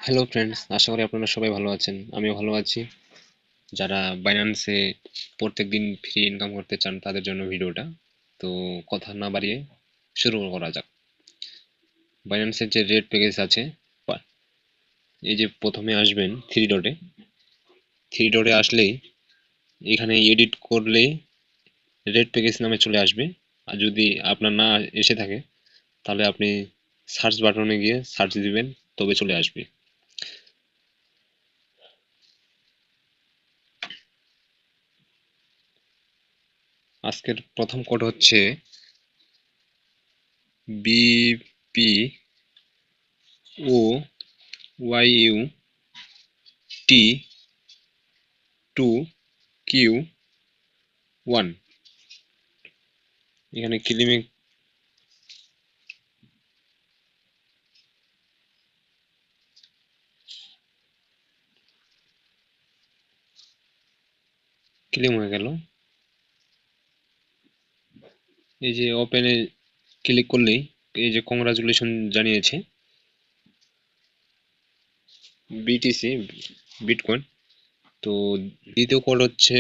Hello friends, আশা করি আপনারা সবাই ভালো আছেন। আমিও ভালো আছি। যারা বাইন্যান্সে প্রত্যেকদিন ফ্রি ইনকাম করতে চান তাদের জন্য ভিডিওটা। তো কথা না বাড়িয়ে শুরু করা যাক। বাইন্যান্সের যে রেড প্যাকেজ আছে, এই যে প্রথমে আসবেন থ্রি ডটে আসলেই এখানে এডিট করলেই রেড প্যাকেজ নামে চলে আসবে। আর যদি আপনার না এসে থাকে তাহলে আপনি সার্চ বাটনে গিয়ে সার্চ দিবেন, তবে চলে আসবে। আজকের প্রথম কোড হচ্ছে বিপি ও ওয়াইইউ টি 2Q1। এখানে ক্লেম হয়ে গেল। এই যে ওপেনে ক্লিক করলেই এই যে কংগ্রাচুলেশন জানিয়েছে বিটিসি, বিটকয়েন। তো দ্বিতীয় কোড হচ্ছে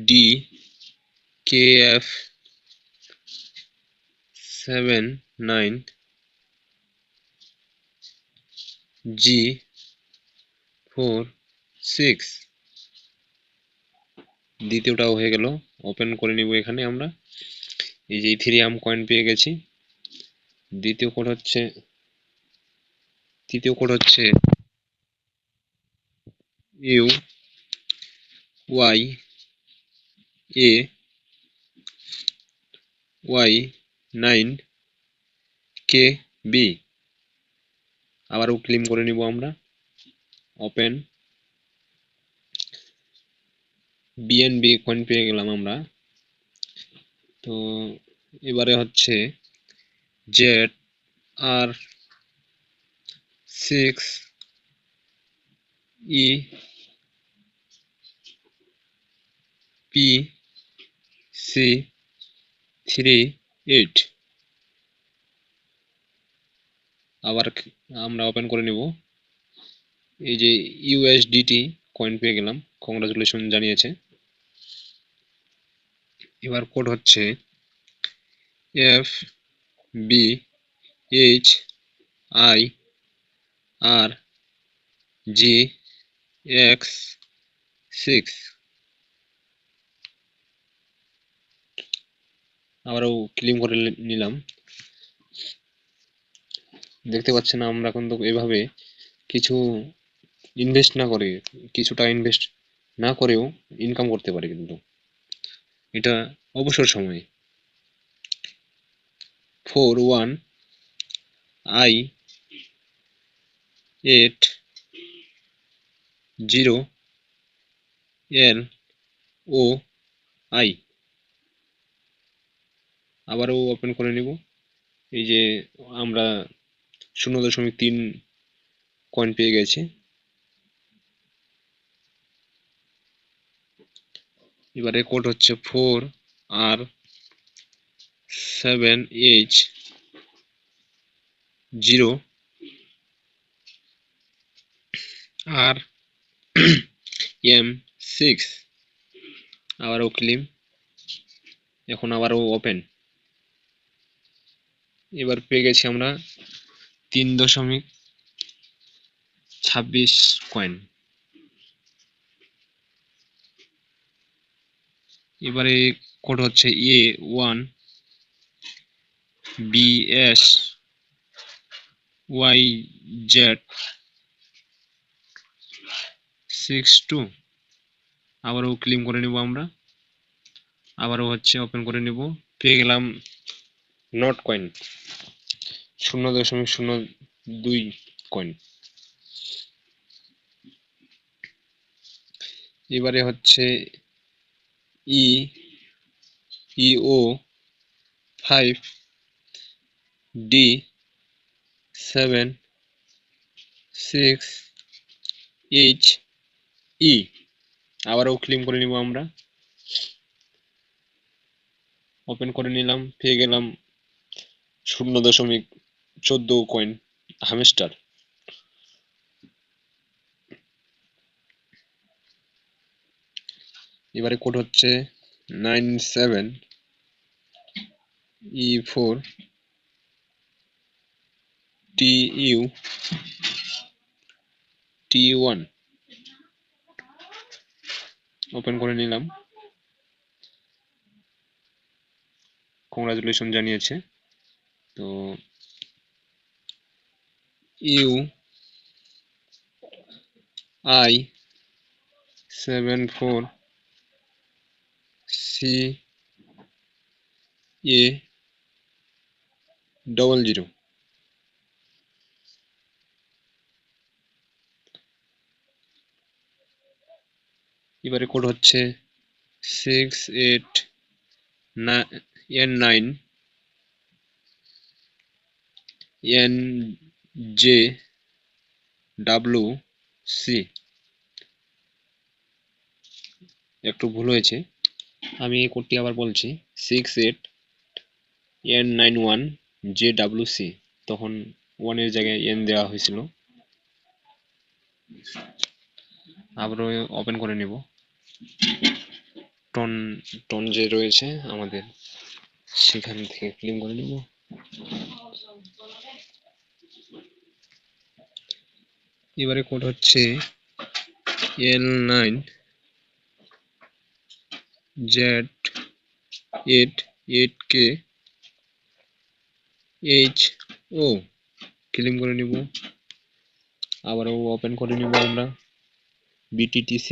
DKF79G46। দ্বিতীয়টাও হয়ে গেল। ওপেন করে নিব এখানে আমরা। এই যে ইথেরিয়াম কয়েন পেয়ে গেছি। তৃতীয় কোড হচ্ছে UYAY9KB। আবারও ক্লেম করে নিব আমরা। ওপেন। বিএনবি কয়েন পেয়ে গেলাম আমরা। তো এবারে হচ্ছে ZR6EPC38। আবার আমরা ওপেন করে নিব। এই যে ইউএসডিটি কয়েন পেয়ে গেলাম, কংগ্রাচুলেশন জানিয়েছে। এবার কোড হচ্ছে FBHIRGX6। আবারও ক্লেম করে নিলাম। দেখতে পাচ্ছেন আমরা কিন্তু এভাবে কিছু ইনভেস্ট না করে, কিছুটা ইনভেস্ট না করেও ইনকাম করতে পারি, কিন্তু এটা অবসর সময়ে। 41I80LOI। আবারও ওপেন করে নিব। এই যে আমরা 0.3 কয়েন পেয়ে গেছি। এবারে কোড হচ্ছে 4R7H0RM6। আবারও ক্লেম। এখন আবারও ওপেন। এবার পেয়ে গেছি আমরা 3.26 কয়েন। এবারে কোড হচ্ছে A1BSYZ62। আবারও ক্লেম করে নেব আমরা। আবারও হচ্ছে ওপেন করে নেব। পেয়ে গেলাম নট কয়েন, 0.02 কয়েন। এবারে হচ্ছে EO5D76H। আবারও ক্লেম করে নিব আমরা। ওপেন করে নিলাম, পেয়ে গেলাম 0.14 কয়েন হামস্টার। এবারে কোড হচ্ছে 97E4TUT1। ওপেন করে নিলাম, কংগ্রাচুলেশন জানিয়েছে। তো UI74CA00। এবারে কোড হচ্ছে 68N9NJWC। একটু ভুল হয়েছে, আমি এই কোডটি আবার বলছি, 68N91JWC। তখন 1 এর জায়গায় N দেওয়া হয়েছিল। আবারও ওপেন করে নিব, টন টন যে রয়েছে আমাদের সেখান থেকে ক্লেম করে নিব। এবারে কোড হচ্ছে L9Z88KHO। ক্লেম করে নিব। আবারও ওপেন করে নিব আমরা। BTTC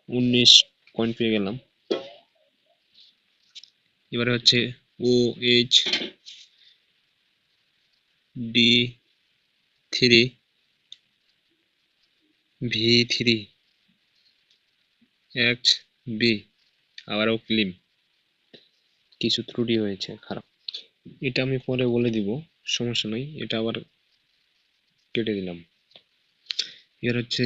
19 কয়েন পেয়ে গেলাম। এবারে হচ্ছে OHD3V3XB। আবারও ক্লেম, কিছু ত্রুটি হয়েছে, খারাপ। এটা আমি পরে বলে দিব, সমস্যা নাই, এটা আবার কেটে দিলাম। এর হচ্ছে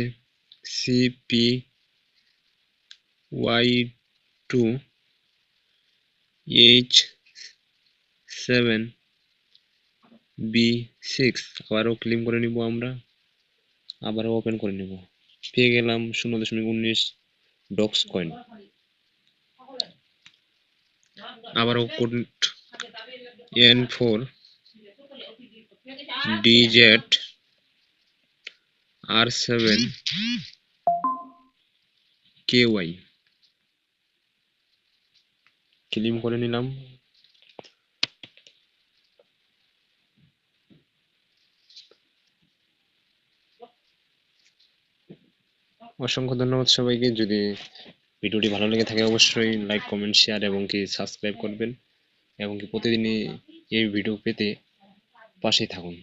CPY2H7B6। আবারও ক্লেম করে নিব আমরা। আবারও ওপেন করে নিব, পেয়ে গেলাম 0.19 ডক্স কয়েন। আবারও কোড N4DZR7KY। ক্লেম করে নিলাম। অসংখ্য ধন্যবাদ সবাইকে। যদি ভিডিওটি ভালো লেগে থাকে অবশ্যই লাইক, কমেন্ট, শেয়ার এবং কি সাবস্ক্রাইব করবেন, এবং কি প্রতিদিনই এই ভিডিও পেতে পাশেই থাকুন।